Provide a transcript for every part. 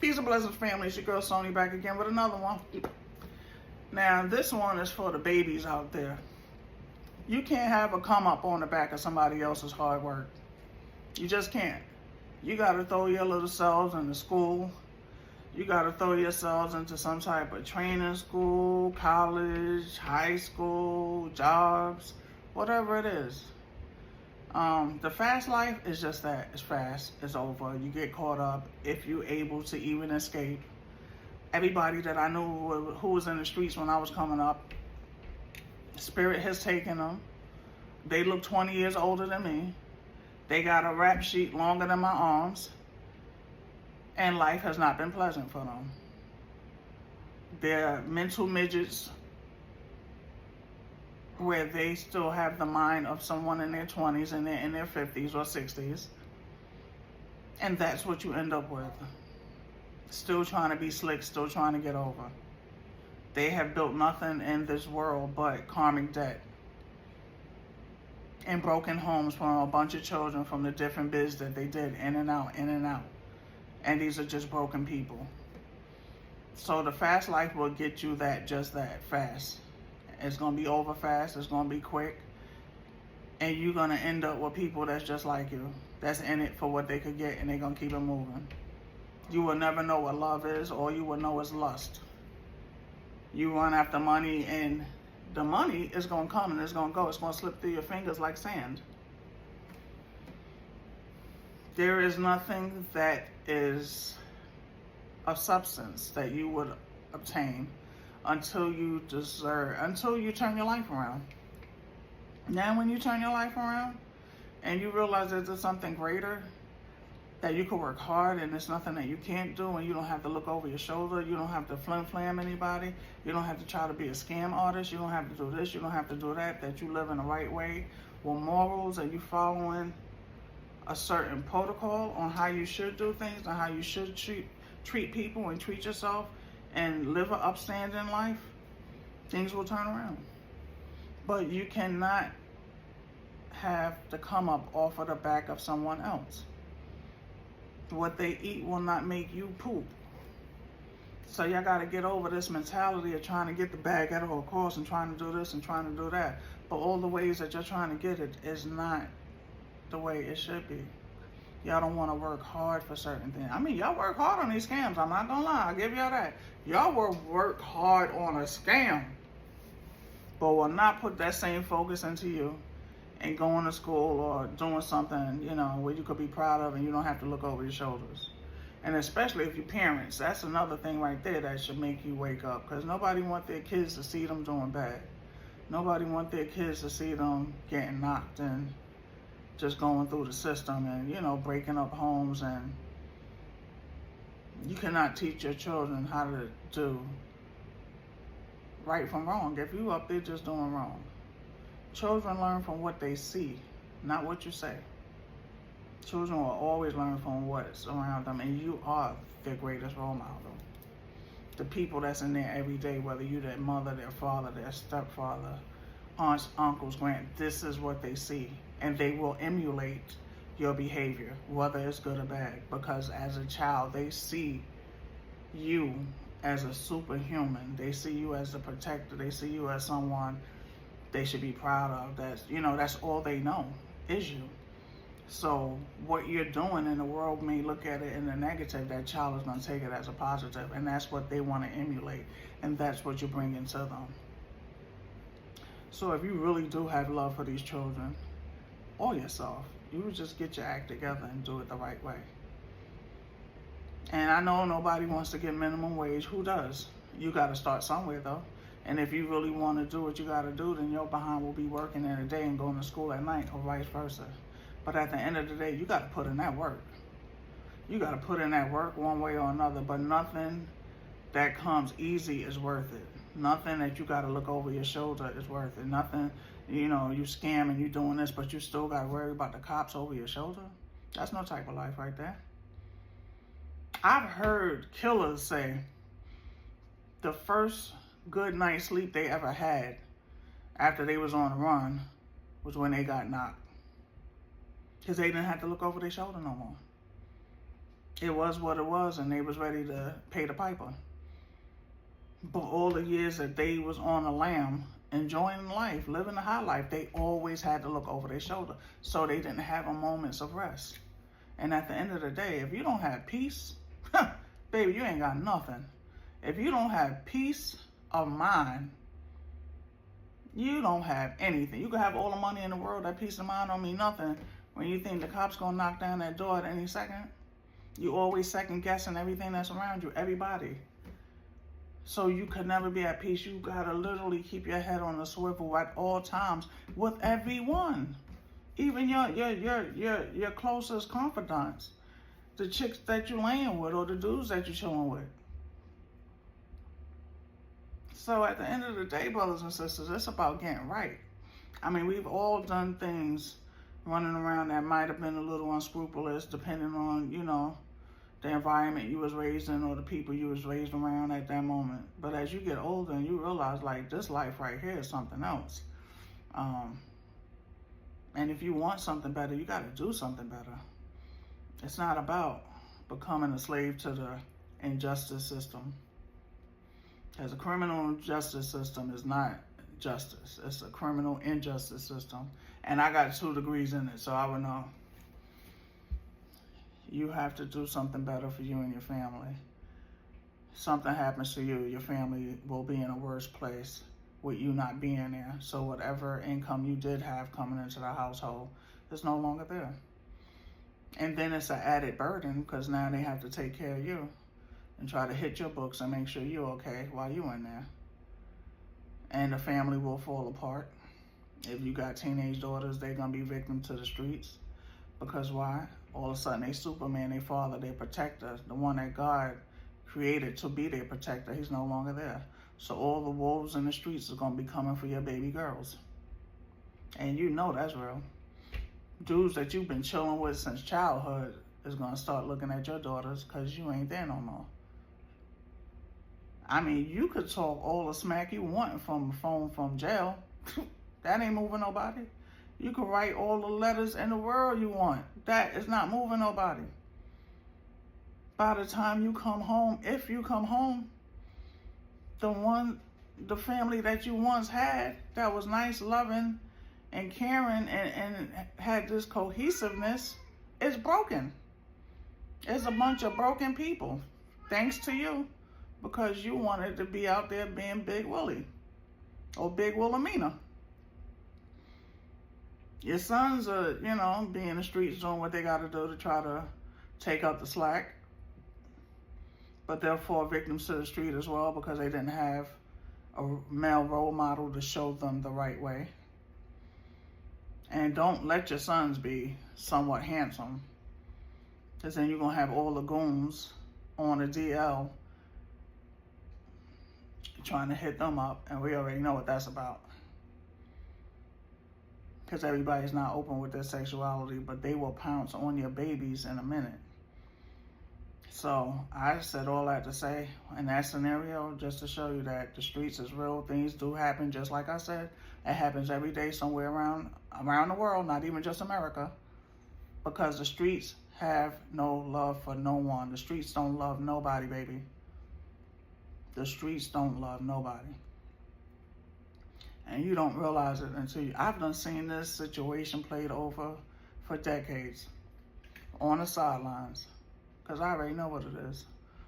Peace and blessings, family. It's your girl Sony back again with another one. Now, this one is for the babies out there. You can't have a come up on the back of somebody else's hard work. You just can't. You got to throw your little selves into school. You got to throw yourselves into some type of training school, college, high school, jobs, whatever it is. The fast life is just that. It's fast. It's over. You get caught up if you're able to even escape. Everybody that I knew who was in the streets when I was coming up, spirit has taken them. They look 20 years older than me. They got a rap sheet longer than my arms. And life has not been pleasant for them. They're mental midgets where they still have the mind of someone in their 20s and they're in their 50s or 60s. And that's what you end up with. Still trying to be slick, still trying to get over. They have built nothing in this world but karmic debt and broken homes from a bunch of children from the different biz that they did in and out, in and out. And these are just broken people. So the fast life will get you that, just that, fast. It's going to be over fast. It's going to be quick. And you're going to end up with people that's just like you. That's in it for what they could get, and they're going to keep it moving. You will never know what love is. All you will know is lust. You run after money, and the money is going to come and it's going to go. It's going to slip through your fingers like sand. There is nothing that is of substance that you would obtain until you turn your life around. Now when you turn your life around and you realize that there's something greater, that you can work hard and there's nothing that you can't do, and you don't have to look over your shoulder, you don't have to flim-flam anybody, you don't have to try to be a scam artist, you don't have to do this, you don't have to do that, that you live in the right way with morals and you following a certain protocol on how you should do things and how you should treat people and treat yourself and live an upstanding life, things will turn around. But you cannot have the come up off of the back of someone else. What they eat will not make you poop. So y'all got to get over this mentality of trying to get the bag at all costs and trying to do this and trying to do that. But all the ways that you're trying to get it is not the way it should be. Y'all don't want to work hard for certain things. I mean, y'all work hard on these scams. I'm not gonna lie. I'll give y'all that. Y'all will work hard on a scam, but will not put that same focus into you and going to school or doing something, where you could be proud of and you don't have to look over your shoulders. And especially if you're parents, that's another thing right there that should make you wake up, because nobody wants their kids to see them doing bad. Nobody wants their kids to see them getting knocked and just going through the system and, breaking up homes. And you cannot teach your children how to do right from wrong if you up there just doing wrong. Children learn from what they see, not what you say. Children will always learn from what's around them, and you are their greatest role model. The people that's in there every day, whether you're their mother, their father, their stepfather, aunts, uncles, this is what they see. And they will emulate your behavior, whether it's good or bad. Because as a child, they see you as a superhuman. They see you as a protector. They see you as someone they should be proud of. That's all they know is you. So what you're doing in the world may look at it in the negative. That child is going to take it as a positive. And that's what they want to emulate. And that's what you bring into them. So if you really do have love for these children, or yourself, you would just get your act together and do it the right way. And I know nobody wants to get minimum wage. Who does? You got to start somewhere, though. And if you really want to do what you got to do, then your behind will be working in the day and going to school at night, or vice versa. But at the end of the day, you got to put in that work. You got to put in that work one way or another. But nothing that comes easy is worth it. Nothing that you got to look over your shoulder is worth it. Nothing, you scamming, you doing this, but you still got to worry about the cops over your shoulder. That's no type of life right there. I've heard killers say the first good night's sleep they ever had after they was on the run was when they got knocked. Because they didn't have to look over their shoulder no more. It was what it was, and they was ready to pay the piper. But all the years that they was on the lam, enjoying life, living the high life, they always had to look over their shoulder. So they didn't have a moments of rest. And at the end of the day, if you don't have peace, baby, you ain't got nothing. If you don't have peace of mind, you don't have anything. You can have all the money in the world, that peace of mind don't mean nothing when you think the cop's gonna knock down that door at any second. You always second guessing everything that's around you, everybody. So you could never be at peace. You gotta literally keep your head on a swivel at all times with everyone, even your closest confidants, the chicks that you laying with or the dudes that you chilling with. So at the end of the day, brothers and sisters, it's about getting right. I mean, we've all done things running around that might have been a little unscrupulous, depending on, the environment you was raised in or the people you was raised around at that moment. But as you get older and you realize, like, this life right here is something else. And if you want something better, you got to do something better. It's not about becoming a slave to the injustice system. Because a criminal justice system is not justice. It's a criminal injustice system. And I got 2 degrees in it, so I would know. You have to do something better for you and your family. Something happens to you, your family will be in a worse place with you not being there. So whatever income you did have coming into the household is no longer there. And then it's an added burden because now they have to take care of you and try to hit your books and make sure you're okay while you're in there. And the family will fall apart. If you got teenage daughters, they're going to be victims to the streets. Because why? All of a sudden, they Superman, their father, their protector, the one that God created to be their protector, he's no longer there. So all the wolves in the streets are going to be coming for your baby girls. And you know that's real. Dudes that you've been chilling with since childhood is going to start looking at your daughters because you ain't there no more. I mean, you could talk all the smack you want from the phone from jail. That ain't moving nobody. You can write all the letters in the world you want. That is not moving nobody. By the time you come home, if you come home, the family that you once had that was nice, loving, and caring and had this cohesiveness is broken. It's a bunch of broken people. Thanks to you, because you wanted to be out there being Big Willie or Big Wilhelmina. Your sons are, be in the streets doing what they got to do to try to take up the slack. But they'll fall victims to the street as well because they didn't have a male role model to show them the right way. And don't let your sons be somewhat handsome, because then you're going to have all the goons on the DL trying to hit them up, and we already know what that's about. Because everybody's not open with their sexuality, but they will pounce on your babies in a minute. So I said all that to say, in that scenario, just to show you that the streets is real. Things do happen, just like I said. It happens every day somewhere around the world, not even just America. Because the streets have no love for no one. The streets don't love nobody, baby. The streets don't love nobody. And you don't realize it until I've done seen this situation played over for decades on the sidelines, because I already know what it is.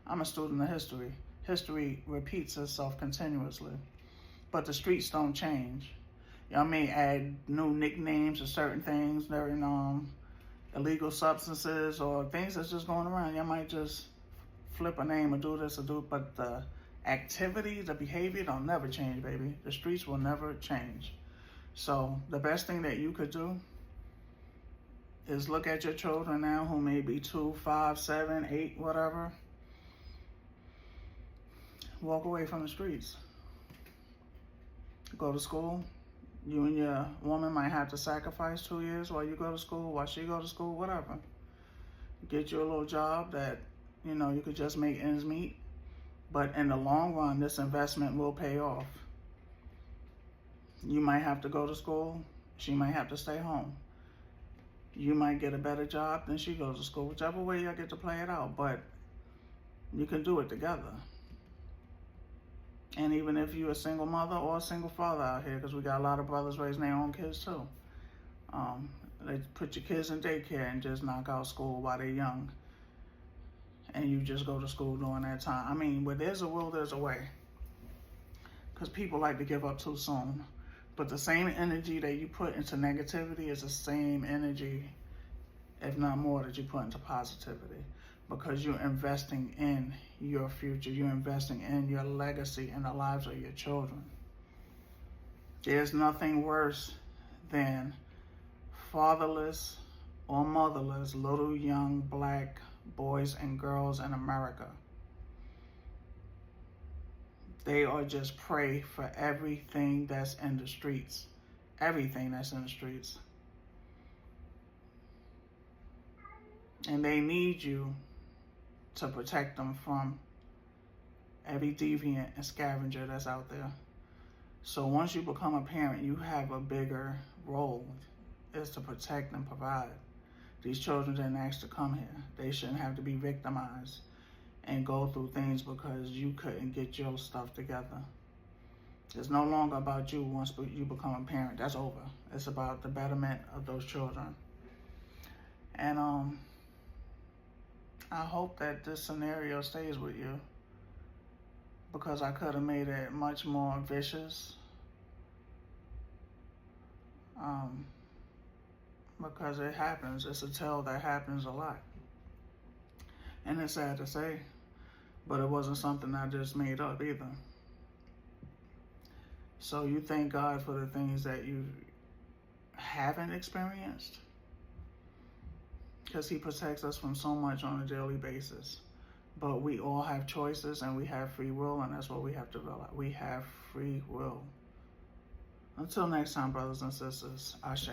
I'm a student of history. History repeats itself continuously, but the streets don't change. Y'all may add new nicknames to certain things, during illegal substances or things that's just going around. Y'all might just flip a name or do this or do, but the activity, the behavior don't never change, baby. The streets will never change. So the best thing that you could do is look at your children now who may be 2, 5, 7, 8, whatever. Walk away from the streets. Go to school. You and your woman might have to sacrifice 2 years while you go to school, while she go to school, whatever. Get you a little job that, you could just make ends meet. But in the long run, this investment will pay off. You might have to go to school. She might have to stay home. You might get a better job than she goes to school, whichever way y'all get to play it out, but you can do it together. And even if you're a single mother or a single father out here, because we got a lot of brothers raising their own kids too. They put your kids in daycare and just knock out school while they're young. And you just go to school during that time. I mean, where there's a will, there's a way. Because people like to give up too soon. But the same energy that you put into negativity is the same energy, if not more, that you put into positivity. Because you're investing in your future. You're investing in your legacy and the lives of your children. There's nothing worse than fatherless or motherless little young black boys and girls in America. They are just prey for everything that's in the streets. Everything that's in the streets. And they need you to protect them from every deviant and scavenger that's out there. So once you become a parent, you have a bigger role, is to protect and provide. These children didn't ask to come here. They shouldn't have to be victimized and go through things because you couldn't get your stuff together. It's no longer about you once you become a parent. That's over. It's about the betterment of those children. And I hope that this scenario stays with you, because I could have made it much more vicious. Because it happens. It's a tale that happens a lot. And it's sad to say, but it wasn't something I just made up either. So you thank God for the things that you haven't experienced, because He protects us from so much on a daily basis. But we all have choices and we have free will, and that's what we have to realize. We have free will. Until next time, brothers and sisters, Ashe.